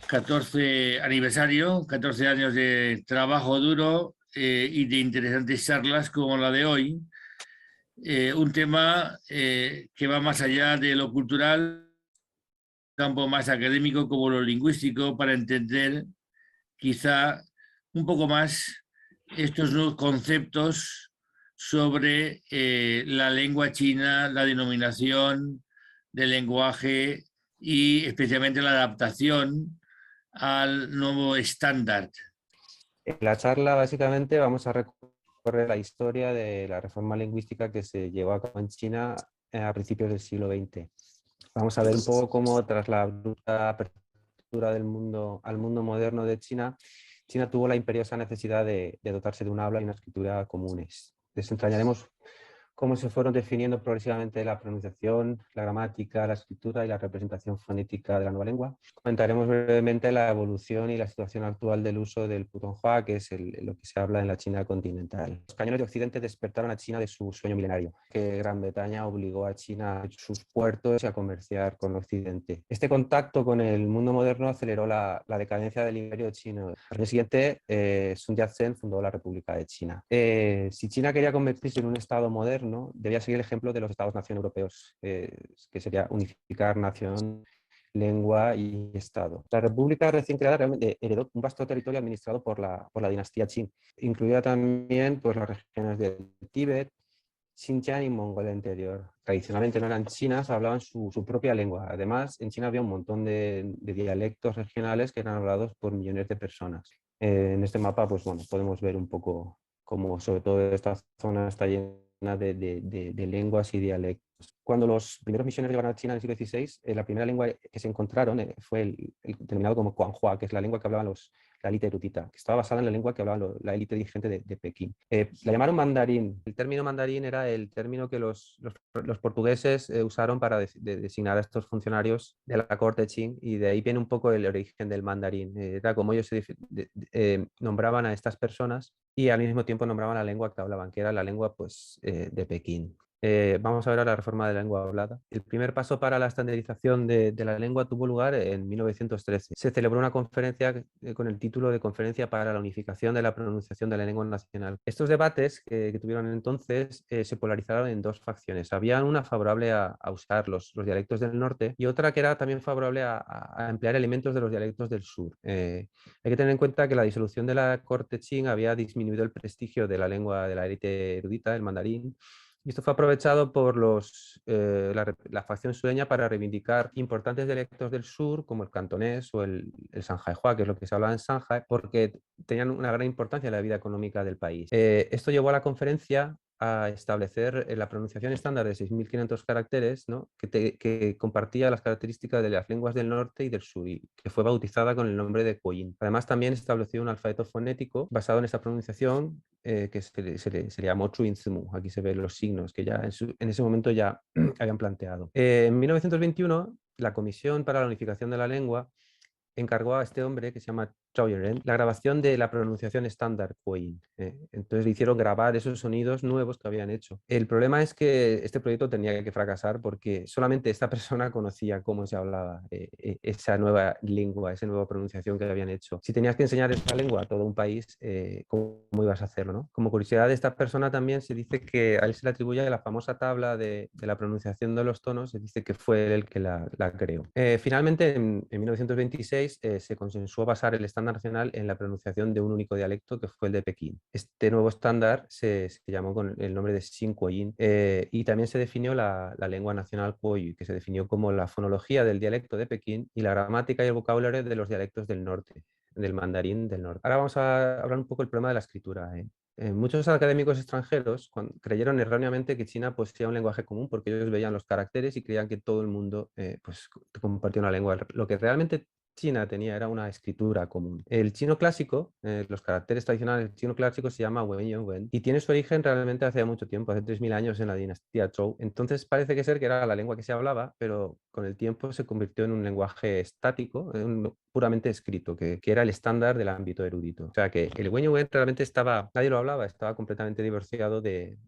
14 aniversario, 14 años de trabajo duro y de interesantes charlas como la de hoy. Un tema que va más allá de lo cultural, campo más académico como lo lingüístico, para entender quizá un poco más estos nuevos conceptos sobre la lengua china, la denominación del lenguaje y especialmente la adaptación al nuevo estándar. En la charla, básicamente, vamos a recorrer la historia de la reforma lingüística que se llevó a cabo en China a principios del siglo XX. Vamos a ver un poco cómo, tras la bruta apertura del mundo al mundo moderno de China, China tuvo la imperiosa necesidad de dotarse de un habla y una escritura comunes. Desentrañaremos cómo se fueron definiendo progresivamente la pronunciación, la gramática, la escritura y la representación fonética de la nueva lengua. Comentaremos brevemente la evolución y la situación actual del uso del putonghua, que es lo que se habla en la China continental. Los españoles de Occidente despertaron a China de su sueño milenario, que Gran Bretaña obligó a China a sus puertos y a comerciar con Occidente. Este contacto con el mundo moderno aceleró la decadencia del imperio chino. Al año siguiente, Sun Yat-sen fundó la República de China. Si China quería convertirse en un Estado moderno, debía seguir el ejemplo de los Estados-nación europeos, que sería unificar nación, lengua y Estado. La República recién creada realmente heredó un vasto territorio administrado por la dinastía Qin, incluida también pues, las regiones del Tíbet, Xinjiang y Mongolia Interior. Tradicionalmente no eran chinas, hablaban su propia lengua. Además, en China había un montón de dialectos regionales que eran hablados por millones de personas. En este mapa, pues bueno, podemos ver un poco cómo sobre todo esta zona está llena de lenguas y dialectos. Cuando los primeros misioneros llegaron a China en el siglo XVI, la primera lengua que se encontraron fue el denominado como Guanghua, que es la lengua que hablaban la élite erudita, que estaba basada en la lengua que hablaba la élite dirigente de Pekín. La llamaron mandarín. El término mandarín era el término que los portugueses usaron para designar a estos funcionarios de la corte Qing, y de ahí viene un poco el origen del mandarín. Era como ellos nombraban a estas personas y al mismo tiempo nombraban la lengua que hablaban, que era la lengua pues, de Pekín. Vamos a ver ahora la reforma de la lengua hablada. El primer paso para la estandarización de la lengua tuvo lugar en 1913. Se celebró una conferencia con el título de Conferencia para la Unificación de la Pronunciación de la Lengua Nacional. Estos debates que tuvieron entonces se polarizaron en dos facciones. Había una favorable a usar los dialectos del norte y otra que era también favorable a emplear elementos de los dialectos del sur. Hay que tener en cuenta que la disolución de la corte Qing había disminuido el prestigio de la lengua de la élite erudita, el mandarín, y esto fue aprovechado por la facción sueña para reivindicar importantes dialectos del sur, como el cantonés o el sanjaihua, que es lo que se hablaba en Shanghai, porque tenían una gran importancia en la vida económica del país. Esto llevó a la conferencia a establecer la pronunciación estándar de 6.500 caracteres, ¿no? que compartía las características de las lenguas del norte y del sur, y que fue bautizada con el nombre de Pinyin. Además, también estableció un alfabeto fonético basado en esa pronunciación que se le llamó Chuinzimu. Aquí se ven los signos que ya en ese momento ya habían planteado. En 1921, la Comisión para la Unificación de la Lengua encargó a este hombre que se llama Zhao Yunren la grabación de la pronunciación estándar Pinyin. Entonces le hicieron grabar esos sonidos nuevos que habían hecho. El problema es que este proyecto tenía que fracasar porque solamente esta persona conocía cómo se hablaba esa nueva lengua, esa nueva pronunciación que habían hecho. Si tenías que enseñar esa lengua a todo un país, ¿cómo ibas a hacerlo, no? Como curiosidad de esta persona también se dice que a él se le atribuye la famosa tabla de la pronunciación de los tonos, se dice que fue él el que la creó. Finalmente, en 1926, se consensuó basar el estándar nacional en la pronunciación de un único dialecto, que fue el de Pekín. Este nuevo estándar se llamó con el nombre de Xinguoyin, y también se definió la lengua nacional Puyi, que se definió como la fonología del dialecto de Pekín y la gramática y el vocabulario de los dialectos del norte, del mandarín del norte. Ahora vamos a hablar un poco del problema de la escritura. Muchos académicos extranjeros creyeron erróneamente que China poseía un lenguaje común porque ellos veían los caracteres y creían que todo el mundo pues, compartía una lengua. Lo que realmente China tenía era una escritura común. El chino clásico, los caracteres tradicionales del chino clásico se llama Wen Wen y tiene su origen realmente hace mucho tiempo, hace 3.000 años en la dinastía Zhou. Entonces parece que ser que era la lengua que se hablaba, pero con el tiempo se convirtió en un lenguaje estático, puramente escrito, que era el estándar del ámbito erudito. O sea que el Wen Wen realmente nadie lo hablaba, estaba completamente divorciado del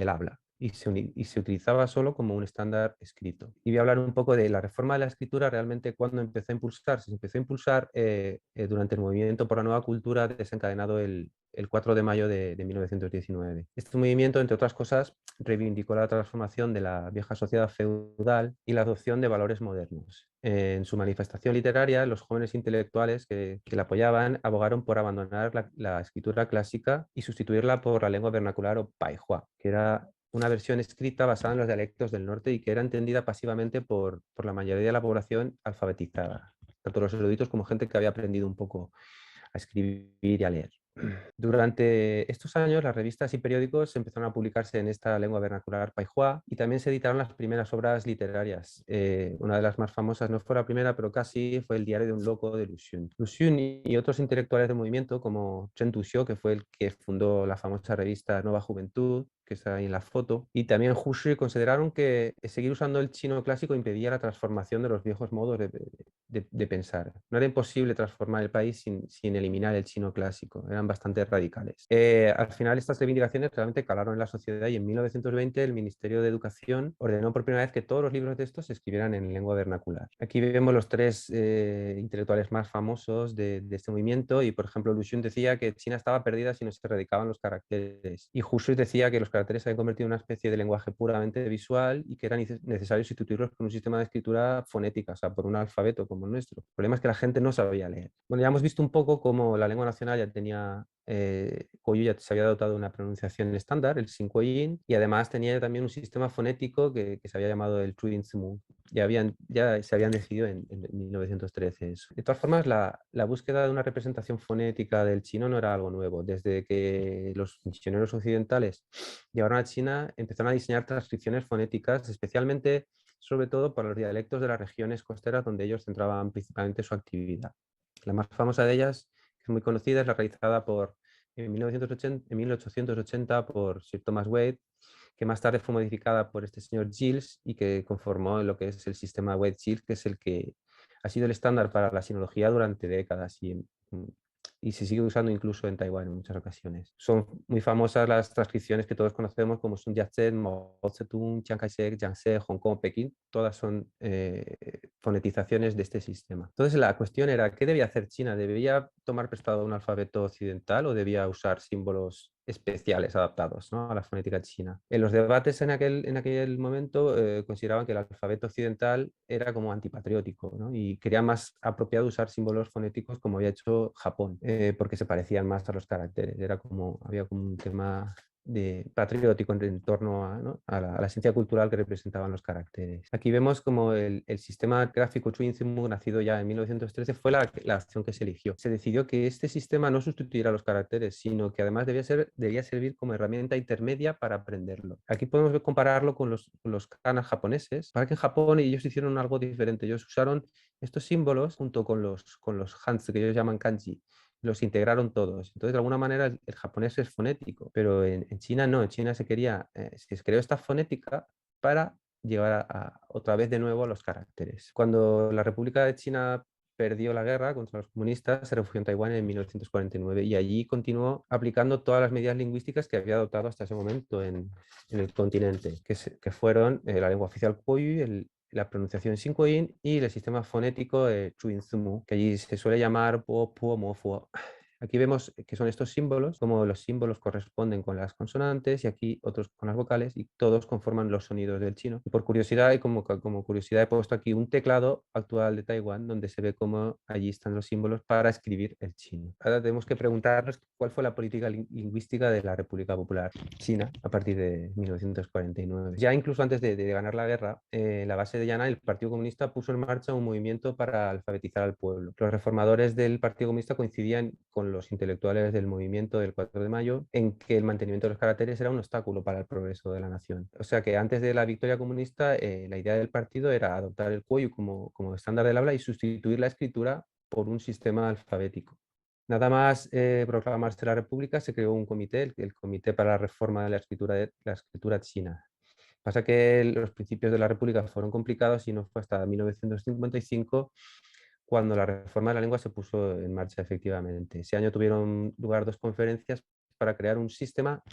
habla. y se utilizaba solo como un estándar escrito. Y voy a hablar un poco de la reforma de la escritura, realmente cuando empezó a impulsarse. Se empezó a impulsar durante el movimiento por la nueva cultura desencadenado el 4 de mayo de 1919. Este movimiento, entre otras cosas, reivindicó la transformación de la vieja sociedad feudal y la adopción de valores modernos. En su manifestación literaria, los jóvenes intelectuales que la apoyaban abogaron por abandonar la escritura clásica y sustituirla por la lengua vernacular o paihua, que era una versión escrita basada en los dialectos del norte y que era entendida pasivamente por la mayoría de la población alfabetizada, tanto los eruditos como gente que había aprendido un poco a escribir y a leer. Durante estos años, las revistas y periódicos empezaron a publicarse en esta lengua vernacular paihua y también se editaron las primeras obras literarias. Una de las más famosas, no fue la primera, pero casi, fue El diario de un loco de Lu Xun. Lu Xun y otros intelectuales del movimiento, como Chen Duxiu, que fue el que fundó la famosa revista Nueva Juventud, que está ahí en la foto, y también Hu Shi, consideraron que seguir usando el chino clásico impedía la transformación de los viejos modos de pensar. No era imposible transformar el país sin eliminar el chino clásico, eran bastante radicales. Al final estas reivindicaciones realmente calaron en la sociedad y en 1920 el Ministerio de Educación ordenó por primera vez que todos los libros de estos se escribieran en lengua vernacular. Aquí vemos los tres intelectuales más famosos de este movimiento y, por ejemplo, Lu Xun decía que China estaba perdida si no se erradicaban los caracteres y Hu Shi decía que los caracteres se habían convertido en una especie de lenguaje puramente visual y que era necesario sustituirlos por un sistema de escritura fonética, o sea, por un alfabeto como el nuestro. El problema es que la gente no sabía leer. Bueno, ya hemos visto un poco cómo la lengua nacional ya tenía Koyu ya se había dotado de una pronunciación estándar, el Cinqueyin, y además tenía también un sistema fonético que se había llamado el Chuyin-Zimu. Ya se habían decidido en 1913 eso. De todas formas, la búsqueda de una representación fonética del chino no era algo nuevo. Desde que los misioneros occidentales llegaron a China, empezaron a diseñar transcripciones fonéticas, especialmente, sobre todo, para los dialectos de las regiones costeras donde ellos centraban principalmente su actividad. La más famosa de ellas, que es muy conocida, es la realizada en 1880 por Sir Thomas Wade, que más tarde fue modificada por este señor Giles y que conformó lo que es el sistema Wade-Giles, que es el que ha sido el estándar para la sinología durante décadas y se sigue usando incluso en Taiwán en muchas ocasiones. Son muy famosas las transcripciones que todos conocemos como Sun Yat-sen, Mao Zedong, Chiang Kai-shek, Yangtze, Hong Kong, Pekín, todas son fonetizaciones de este sistema. Entonces la cuestión era, ¿qué debía hacer China? ¿Debía tomar prestado un alfabeto occidental o debía usar símbolos especiales adaptados, ¿no?, a la fonética china? En los debates en aquel momento consideraban que el alfabeto occidental era como antipatriótico, ¿no?, y quería más apropiado usar símbolos fonéticos como había hecho Japón, porque se parecían más a los caracteres. Había como un tema patriótico en torno a, ¿no?, a la esencia cultural que representaban los caracteres. Aquí vemos como el sistema gráfico Chuyin-Zimu, nacido ya en 1913, fue la acción que se eligió. Se decidió que este sistema no sustituiría los caracteres, sino que además debía servir como herramienta intermedia para aprenderlo. Aquí podemos compararlo con los kanas japoneses. Para que en Japón ellos hicieron algo diferente. Ellos usaron estos símbolos junto con los hanzi, que ellos llaman kanji, los integraron todos. Entonces, de alguna manera, el japonés es fonético, pero en China no. En China se creó esta fonética para llevar otra vez de nuevo a los caracteres. Cuando la República de China perdió la guerra contra los comunistas, se refugió en Taiwán en 1949 y allí continuó aplicando todas las medidas lingüísticas que había adoptado hasta ese momento en el continente, que fueron la lengua oficial Puyi, la pronunciación Cinqueyin y el sistema fonético Chuyin-Zumu, que allí se suele llamar Po, Puo, Mo, Fuo. Aquí vemos que son estos símbolos, como los símbolos corresponden con las consonantes y aquí otros con las vocales y todos conforman los sonidos del chino. Y por curiosidad, y como curiosidad, he puesto aquí un teclado actual de Taiwán donde se ve cómo allí están los símbolos para escribir el chino. Ahora tenemos que preguntarnos cuál fue la política lingüística de la República Popular China a partir de 1949. Ya incluso antes de ganar la guerra, la base de Yan'an, el Partido Comunista puso en marcha un movimiento para alfabetizar al pueblo. Los reformadores del Partido Comunista coincidían con los intelectuales del movimiento del 4 de mayo en que el mantenimiento de los caracteres era un obstáculo para el progreso de la nación. O sea que antes de la victoria comunista, la idea del partido era adoptar el Koyu como estándar del habla y sustituir la escritura por un sistema alfabético. Nada más proclamarse la República, se creó un comité, el Comité para la Reforma de la Escritura China. Pasa que los principios de la República fueron complicados y no fue hasta 1955 cuando la reforma de la lengua se puso en marcha efectivamente. Ese año tuvieron lugar dos conferencias para crear un sistema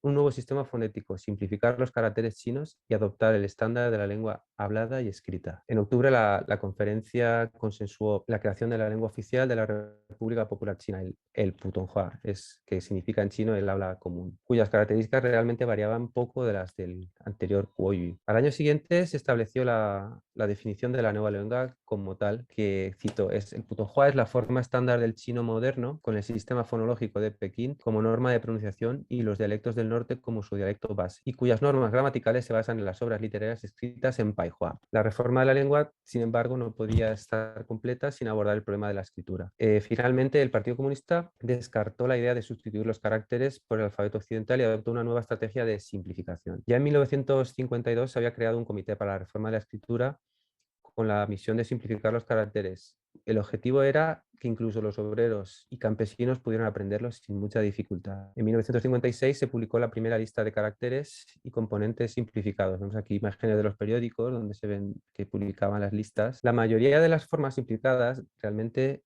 un nuevo sistema fonético, simplificar los caracteres chinos y adoptar el estándar de la lengua hablada y escrita. En octubre la conferencia consensuó la creación de la lengua oficial de la República Popular China, el Putonghua, que significa en chino el habla común, cuyas características realmente variaban poco de las del anterior Kuo-yu. Al año siguiente se estableció la definición de la nueva lengua como tal, que cito, el Putonghua es la forma estándar del chino moderno, con el sistema fonológico de Pekín como norma de pronunciación y los dialectos del norte como su dialecto base, y cuyas normas gramaticales se basan en las obras literarias escritas en Paihua. La reforma de la lengua, sin embargo, no podía estar completa sin abordar el problema de la escritura. Finalmente, el Partido Comunista descartó la idea de sustituir los caracteres por el alfabeto occidental y adoptó una nueva estrategia de simplificación. Ya en 1952 se había creado un comité para la reforma de la escritura con la misión de simplificar los caracteres. El objetivo era que incluso los obreros y campesinos pudieran aprenderlos sin mucha dificultad. En 1956 se publicó la primera lista de caracteres y componentes simplificados. Vemos aquí imágenes de los periódicos donde se ven que publicaban las listas. La mayoría de las formas simplificadas realmente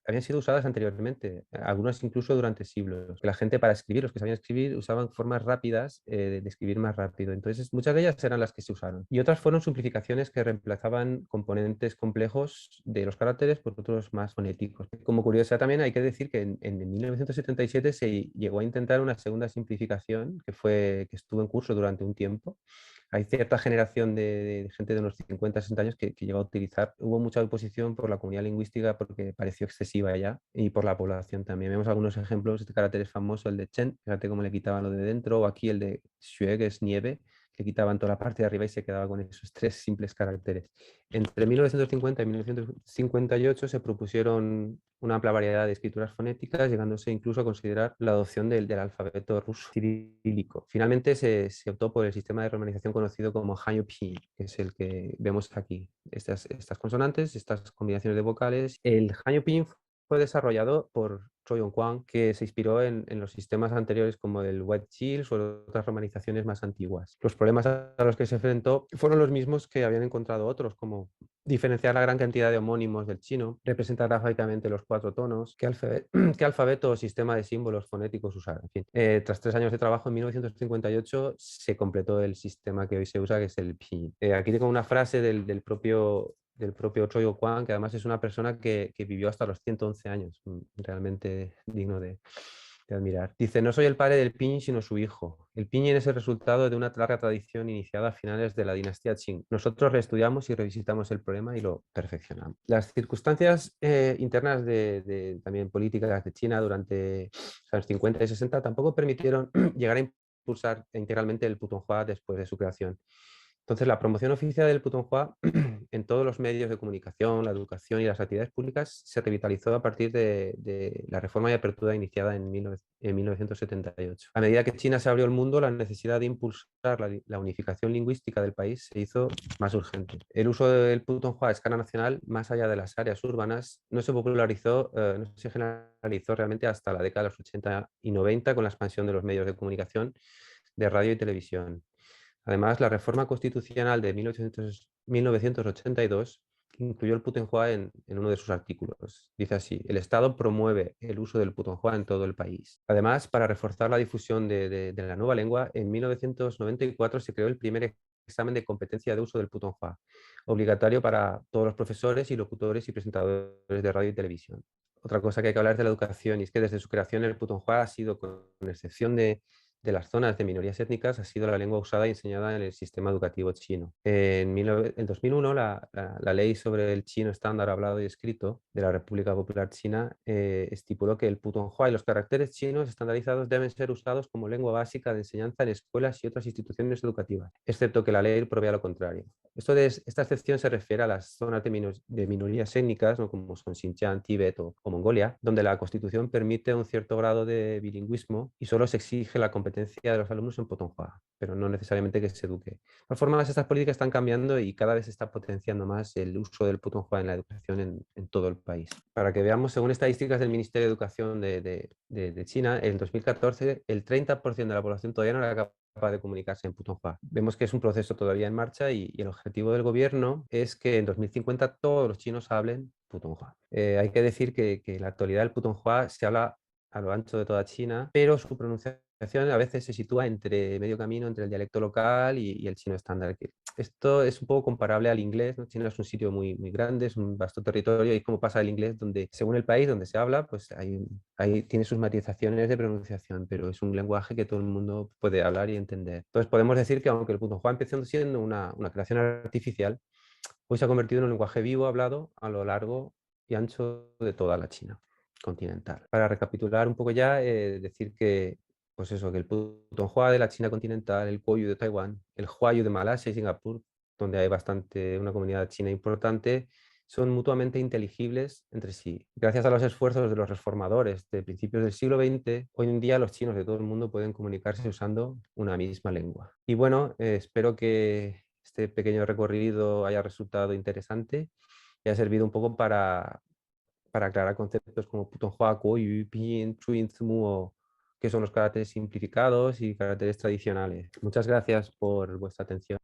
habían sido usadas anteriormente, algunas incluso durante siglos. La gente para escribir, los que sabían escribir, usaban formas rápidas de escribir más rápido. Entonces, muchas de ellas eran las que se usaron. Y otras fueron simplificaciones que reemplazaban componentes complejos de los caracteres por otros más fonéticos. Como curiosidad también hay que decir que en 1977 se llegó a intentar una segunda simplificación que estuvo en curso durante un tiempo. Hay cierta generación de gente de unos 50, 60 años que llegó a utilizar. Hubo mucha oposición por la comunidad lingüística porque pareció excesiva ya y por la población también. Vemos algunos ejemplos de caracteres famosos, el de Chen, fíjate cómo le quitaban lo de dentro, o aquí el de Xue, que es nieve, le quitaban toda la parte de arriba y se quedaba con esos tres simples caracteres. Entre 1950 y 1958 se propusieron una amplia variedad de escrituras fonéticas, llegándose incluso a considerar la adopción del alfabeto ruso cirílico. Finalmente se optó por el sistema de romanización conocido como Hanyu Pinyin, que es el que vemos aquí. Estas consonantes, estas combinaciones de vocales. El Hanyu Pinyin fue desarrollado por Chou Yong-Kwang, que se inspiró en los sistemas anteriores como el Wet Chills o otras romanizaciones más antiguas. Los problemas a los que se enfrentó fueron los mismos que habían encontrado otros, como diferenciar la gran cantidad de homónimos del chino, representar gráficamente los 4 tonos, qué alfabeto o sistema de símbolos fonéticos usar. En fin, tras 3 años de trabajo, en 1958 se completó el sistema que hoy se usa, que es el Pinyin. Aquí tengo una frase del propio Chou Yong-Kwang, que además es una persona que vivió hasta los 111 años, realmente digno de admirar. Dice, no soy el padre del Pinyin, sino su hijo. El Pinyin es el resultado de una larga tradición iniciada a finales de la dinastía Qing. Nosotros reestudiamos y revisitamos el problema y lo perfeccionamos. Las circunstancias internas también políticas de China durante los años 50 y 60 tampoco permitieron llegar a impulsar integralmente el Putonghua después de su creación. Entonces, la promoción oficial del Putonghua en todos los medios de comunicación, la educación y las actividades públicas se revitalizó a partir de la reforma y apertura iniciada en 1978. A medida que China se abrió al mundo, la necesidad de impulsar la unificación lingüística del país se hizo más urgente. El uso del Putonghua a escala nacional, más allá de las áreas urbanas, no se popularizó, no se generalizó realmente hasta la década de los 80 y 90 con la expansión de los medios de comunicación, de radio y televisión. Además, la reforma constitucional de 1982 incluyó el Putonghua en uno de sus artículos. Dice así, el Estado promueve el uso del Putonghua en todo el país. Además, para reforzar la difusión de la nueva lengua, en 1994 se creó el primer examen de competencia de uso del Putonghua, obligatorio para todos los profesores y locutores y presentadores de radio y televisión. Otra cosa que hay que hablar es de la educación, y es que desde su creación el Putonghua ha sido, con excepción de las zonas de minorías étnicas, ha sido la lengua usada y enseñada en el sistema educativo chino. En 2001, la ley sobre el chino estándar hablado y escrito de la República Popular China estipuló que el Putonghua y los caracteres chinos estandarizados deben ser usados como lengua básica de enseñanza en escuelas y otras instituciones educativas, excepto que la ley provea lo contrario. Esta excepción se refiere a las zonas de minorías étnicas, ¿no?, como son Xinjiang, Tíbet o Mongolia, donde la Constitución permite un cierto grado de bilingüismo y solo se exige la competencia de los alumnos en Putonghua, pero no necesariamente que se eduque. De todas formas, estas políticas están cambiando y cada vez se está potenciando más el uso del Putonghua en la educación en todo el país. Para que veamos, según estadísticas del Ministerio de Educación de China, en 2014 el 30% de la población todavía no era capaz de comunicarse en Putonghua. Vemos que es un proceso todavía en marcha y el objetivo del gobierno es que en 2050 todos los chinos hablen Putonghua. Hay que decir que en la actualidad el Putonghua se habla a lo ancho de toda China, pero su pronunciación a veces se sitúa entre medio camino entre el dialecto local y el chino estándar. Esto es un poco comparable al inglés, ¿no? China es un sitio muy, muy grande, es un vasto territorio y es como pasa el inglés, donde según el país donde se habla, pues tiene sus matizaciones de pronunciación, pero es un lenguaje que todo el mundo puede hablar y entender. Entonces podemos decir que aunque el putonghua empezó siendo una creación artificial, hoy se ha convertido en un lenguaje vivo hablado a lo largo y ancho de toda la China continental. Para recapitular un poco ya, decir que, pues eso, que el putonghua de la China continental, el Goyu de Taiwán, el Huayu de Malasia y Singapur, donde hay una comunidad china importante, son mutuamente inteligibles entre sí. Gracias a los esfuerzos de los reformadores de principios del siglo XX, hoy en día los chinos de todo el mundo pueden comunicarse usando una misma lengua. Y bueno, espero que este pequeño recorrido haya resultado interesante y haya servido un poco para aclarar conceptos como putonghua, goyu, pinyin, chuyin, zumu, que son los caracteres simplificados y caracteres tradicionales. Muchas gracias por vuestra atención.